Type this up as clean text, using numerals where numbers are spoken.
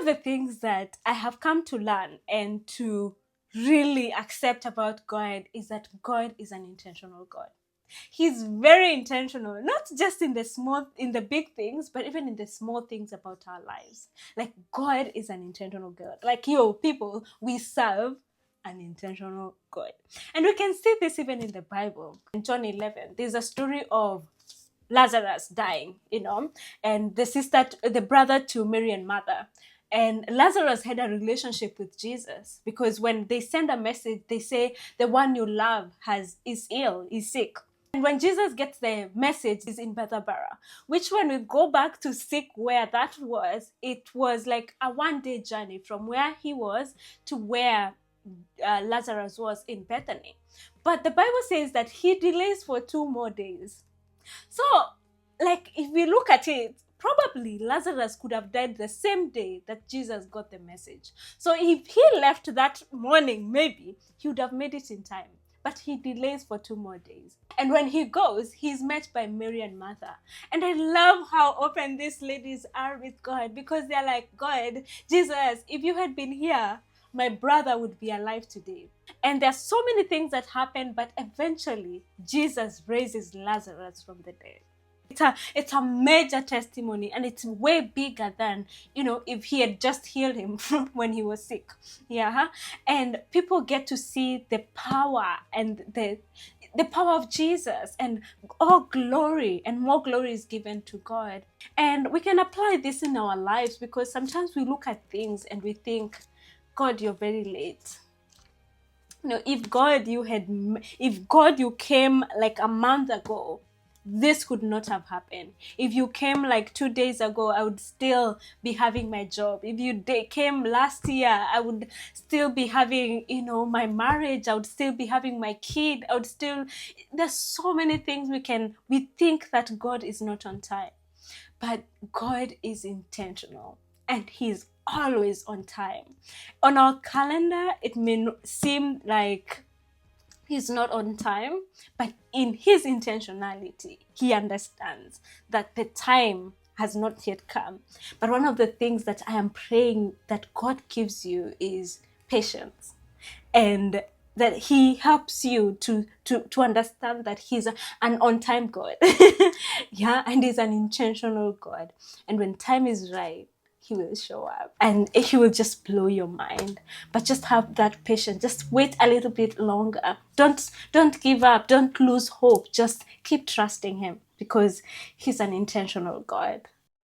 of the things that I have come to learn and to really accept about God is that God is an intentional God. He's very intentional, not just in the big things, but even in the small things about our lives. Like, God is an intentional God. Like, people, we serve an intentional God. And we can see this even in the Bible. In John 11, there's a story of Lazarus dying, and the brother to Mary and Martha. And Lazarus had a relationship with Jesus, because when they send a message, they say the one you love is ill, is sick. And when Jesus gets the message, is in Bethabara, which when we go back to seek where that was, it was like a 1-day journey from where he was to where Lazarus was in Bethany. But the Bible says that he delays for 2 more days. So, like, if we look at it, probably Lazarus could have died the same day that Jesus got the message. So if he left that morning, maybe he would have made it in time. But he delays for 2 more days. And when he goes, he's met by Mary and Martha. And I love how open these ladies are with God, because they're like, God, Jesus, if you had been here, my brother would be alive today. And there's so many things that happen, but eventually Jesus raises Lazarus from the dead. It's a major testimony, and it's way bigger than, if he had just healed him when he was sick. Yeah. And people get to see the power and the power of Jesus, and all glory and more glory is given to God. And we can apply this in our lives, because sometimes we look at things and we think, God, you're very late. If God you came like a month ago, this could not have happened. If you came like 2 days ago, I would still be having my job. If you came last year, I would still be having, my marriage. I would still be having my kid. There's so many things we think that God is not on time. But God is intentional, and He's always on time. On our calendar, it may seem like He's not on time, but in His intentionality, He understands that the time has not yet come. But one of the things that I am praying that God gives you is patience, and that He helps you to understand that He's an on-time God. Yeah, and He's an intentional God. And when time is right, He will show up, and He will just blow your mind. But just have that patience. Just wait a little bit longer. Don't give up. Don't lose hope. Just keep trusting Him, because He's an intentional God.